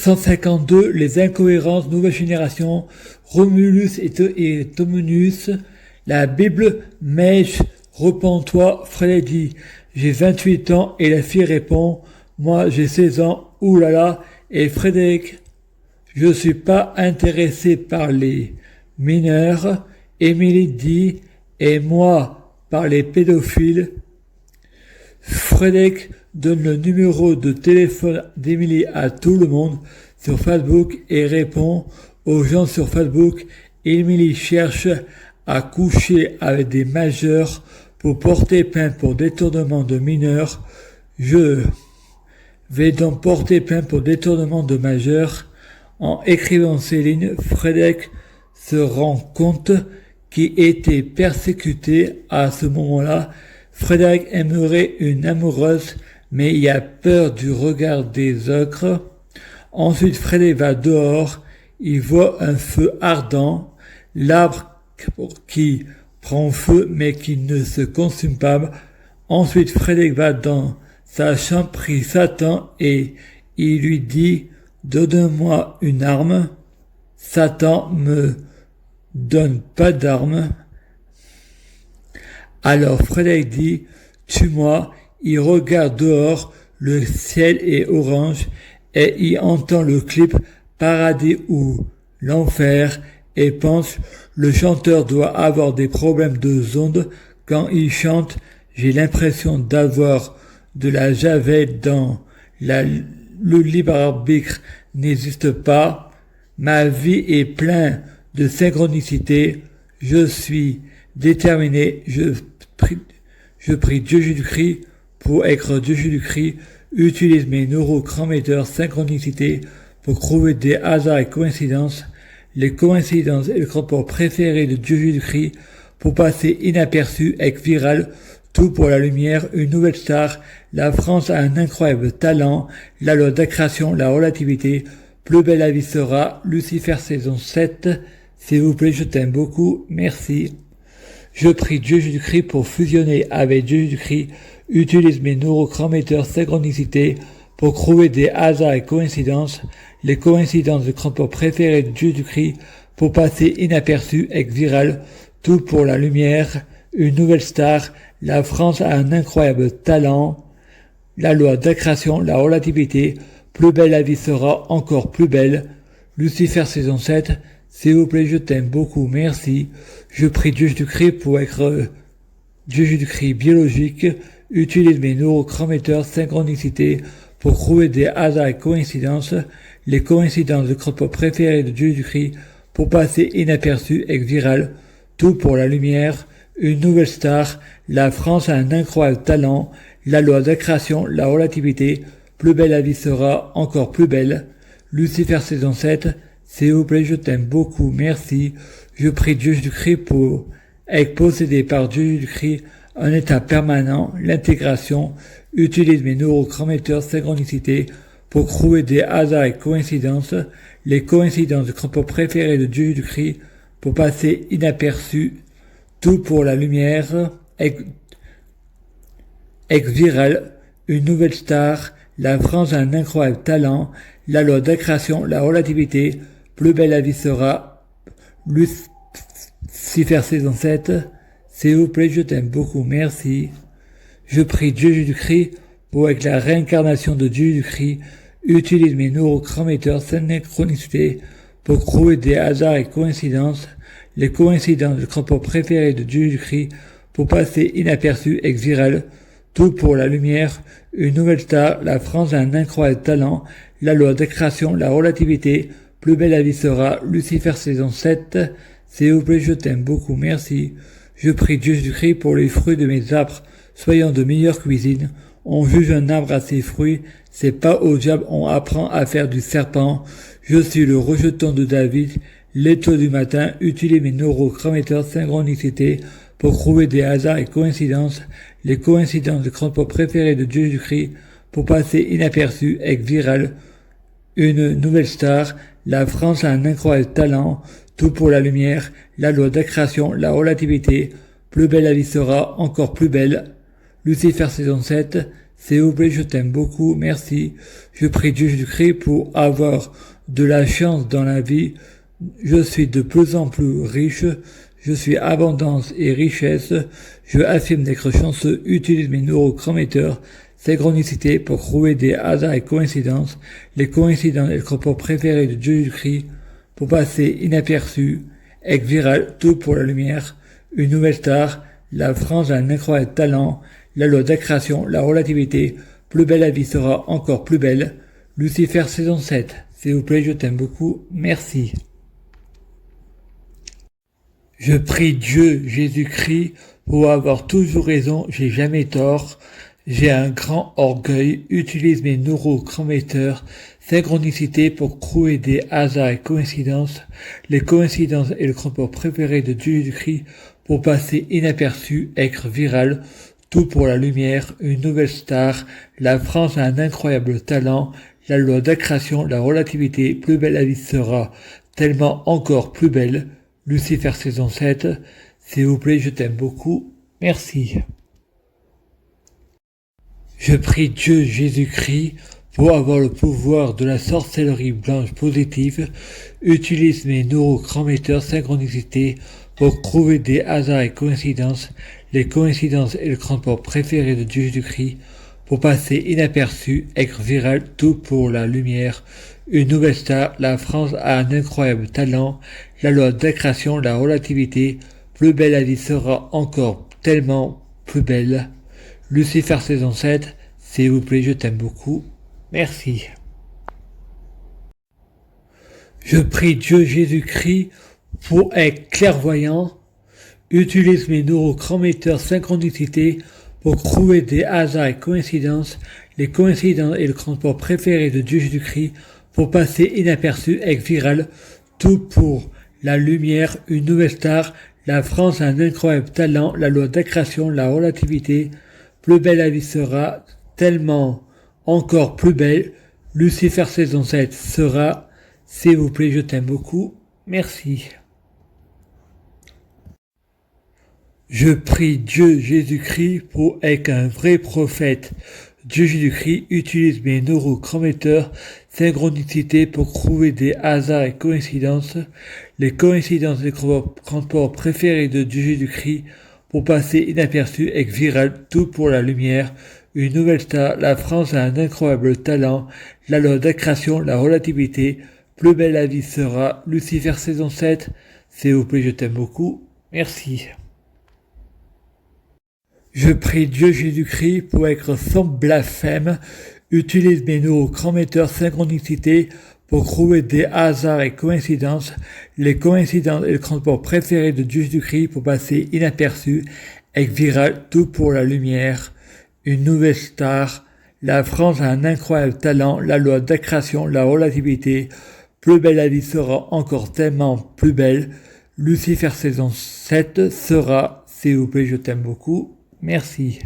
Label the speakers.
Speaker 1: 152, les incohérences, nouvelle génération, Romulus et Dominus, la Bible, Mèche, repens-toi, Frédéric dit, j'ai 28 ans, et la fille répond, moi j'ai 16 ans, oulala, et Frédéric, je suis pas intéressé par les mineurs, Émilie dit, et moi par les pédophiles. Frédéric donne le numéro de téléphone d'Émilie à tout le monde sur Facebook et répond aux gens sur Facebook. Émilie cherche à coucher avec des majeurs pour porter plainte pour détournement de mineurs. Je vais donc porter plainte pour détournement de majeurs. En écrivant ces lignes, Frédéric se rend compte qu'il était persécuté à ce moment-là. Frédéric aimerait une amoureuse, mais il a peur du regard des autres. Ensuite, Frédéric va dehors, il voit un feu ardent, l'arbre qui prend feu mais qui ne se consume pas. Ensuite, Frédéric va dans sa chambre, prie Satan et il lui dit « Donne-moi une arme ». Satan me donne pas d'arme. Alors Frédéric dit « Tue-moi ». Il regarde dehors, le ciel est orange et il entend le clip « Paradis ou l'enfer » et pense « Le chanteur doit avoir des problèmes de ondes quand il chante. J'ai l'impression d'avoir de la javel dans le libre arbitre n'existe pas. Ma vie est pleine de synchronicité. Je suis déterminé. Je prie Dieu Jésus-Christ pour être Dieu Jésus-Christ. Utilise mes neurochrométeurs synchronicité pour trouver des hasards et coïncidences. Les coïncidences et le rapport préféré de Dieu Jésus-Christ pour passer inaperçu avec viral. Tout pour la lumière, une nouvelle star. La France a un incroyable talent. La loi d'attraction, la relativité. Plus belle la vie sera. Lucifer saison 7. S'il vous plaît, je t'aime beaucoup. Merci. Je prie Dieu Jésus-Christ pour fusionner avec Dieu Jésus-Christ. Utilise mes neurochrométeurs synchronicité pour trouver des hasards et coïncidences. Les coïncidences de rapport préféré de Dieu Jésus-Christ pour passer inaperçu avec viral. Tout pour la lumière. Une nouvelle star. La France a un incroyable talent. La loi d'attraction, la relativité. Plus belle la vie sera, encore plus belle. Lucifer saison 7. S'il vous plaît, je t'aime beaucoup, merci. Je prie Dieu Jésus-Christ pour être Dieu Jésus-Christ biologique. Utilise mes neurochrométeurs synchronicité pour trouver des hasards et coïncidences. Les coïncidences de rapport préféré de Dieu Jésus-Christ pour passer inaperçu avec viral. Tout pour la lumière. Une nouvelle star. La France a un incroyable talent. La loi d'attraction, la relativité. Plus belle la vie sera, encore plus belle. Lucifer saison 7. S'il vous plaît, je t'aime beaucoup, merci. Je prie Dieu Jésus-Christ pour être possédé par Dieu Jésus-Christ, un état permanent, l'intégration. Utilise mes neurochrométeurs synchronicité pour trouver des hasards et coïncidences. Les coïncidences de rapport préféré de Dieu Jésus-Christ pour passer inaperçu. Tout pour la lumière. Ex viral, une nouvelle star. La France a un incroyable talent. La loi d'attraction, la relativité. Plus belle la vie sera. Lucifer saison 7. S'il vous plaît, je t'aime beaucoup, merci. Je prie Dieu Jésus-Christ pour être la réincarnation de Dieu Jésus-Christ. Utilise mes neurochrométeurs synchronicité pour trouver des hasards et coïncidences. Les coïncidences de rapport préféré de Dieu Jésus-Christ pour passer inaperçu ex viral. Tout pour la lumière. Une nouvelle star. La France a un incroyable talent. La loi d'attraction, la relativité. Plus belle la vie sera. Lucifer saison 7. S'il vous plaît, je t'aime beaucoup, merci. Je prie Dieu Jésus-Christ pour les fruits de mes arbres. Soyons de meilleure cuisine. On juge un arbre à ses fruits. C'est pas au diable on apprend à faire du serpent. Je suis le rejeton de David. L'étoile du matin. Utilise mes neurochrométeurs synchronicité pour trouver des hasards et coïncidences. Les coïncidences de rapport préféré de Dieu Jésus-Christ pour passer inaperçu avec viral. Une nouvelle star. La France a un incroyable talent. Tout pour la lumière. La loi d'attraction, la relativité. Plus belle la vie sera, encore plus belle. Lucifer saison 7. s'il vous plaît, je t'aime beaucoup, merci. Je prie Dieu Jésus-Christ pour avoir de la chance dans la vie. Je suis de plus en plus riche. Je suis abondance et richesse. Je affirme d'être chanceux. Utilise mes neurochrométeurs, synchronicité pour trouver des hasards et coïncidences. Les coïncidences et le rapport préféré de Dieu Jésus-Christ pour passer inaperçu. Egg viral, tout pour la lumière. Une nouvelle star. La France a un incroyable talent. La loi d'accrétion, la relativité. Plus belle la vie sera encore plus belle. Lucifer saison 7. S'il vous plaît, je t'aime beaucoup. Merci. Je prie Dieu, Jésus-Christ, pour avoir toujours raison, j'ai jamais tort. J'ai un grand orgueil, utilise mes neurochrométeurs, synchronicité pour trouver des hasards et coïncidences. Les coïncidences et le rapport préféré de Dieu Jésus-Christ pour passer inaperçu, être viral, tout pour la lumière, une nouvelle star. La France a un incroyable talent. La loi d'accrétion, la relativité, plus belle la vie sera, tellement encore plus belle. Lucifer saison 7, s'il vous plaît, je t'aime beaucoup, merci. Je prie Dieu Jésus-Christ pour avoir le pouvoir de la sorcellerie blanche positive, utilise mes neurochrométeurs synchronicité pour trouver des hasards et coïncidences, les coïncidences et le rapport préféré de Dieu Jésus-Christ, pour passer inaperçu, être viral, tout pour la lumière. Une nouvelle star, la France a un incroyable talent, la loi d'accrétion, la relativité, plus belle la vie sera encore tellement plus belle. Lucifer saison 7, s'il vous plaît, je t'aime beaucoup. Merci. Je prie Dieu Jésus-Christ pour être clairvoyant, utilise mes neurochrométeurs synchronicité pour trouver des hasards et coïncidences, les coïncidences et le transport préféré de Dieu Jésus-Christ pour passer inaperçu, être viral, tout pour la lumière, une nouvelle star, la France a un incroyable talent, la loi d'accrétion, la relativité, plus belle la vie sera, tellement encore plus belle, Lucifer saison 7 sera, s'il vous plaît, je t'aime beaucoup, merci. Je prie Dieu Jésus-Christ pour être un vrai prophète. Dieu Jésus-Christ utilise mes neurochrométeurs, synchronicité pour trouver des hasards et coïncidences, les coïncidences des transports préférés de Dieu Jésus-Christ pour passer inaperçu et viral, tout pour la lumière, une nouvelle star, la France a un incroyable talent, la loi d'accrétion, la relativité, plus belle la vie sera, Lucifer saison 7, s'il vous plaît, je t'aime beaucoup, merci. Je prie Dieu Jésus-Christ pour être sans blasphème, utilise mes neurochrométeurs synchronicité pour trouver des hasards et coïncidences, les coïncidences et le transport préféré de Dieu Jésus-Christ pour passer inaperçu, être viral, tout pour la lumière, une nouvelle star, la France a un incroyable talent, la loi d'accrétion, la relativité, plus belle la vie sera encore tellement plus belle, Lucifer saison 7 sera, s'il vous plaît, je t'aime beaucoup. Merci.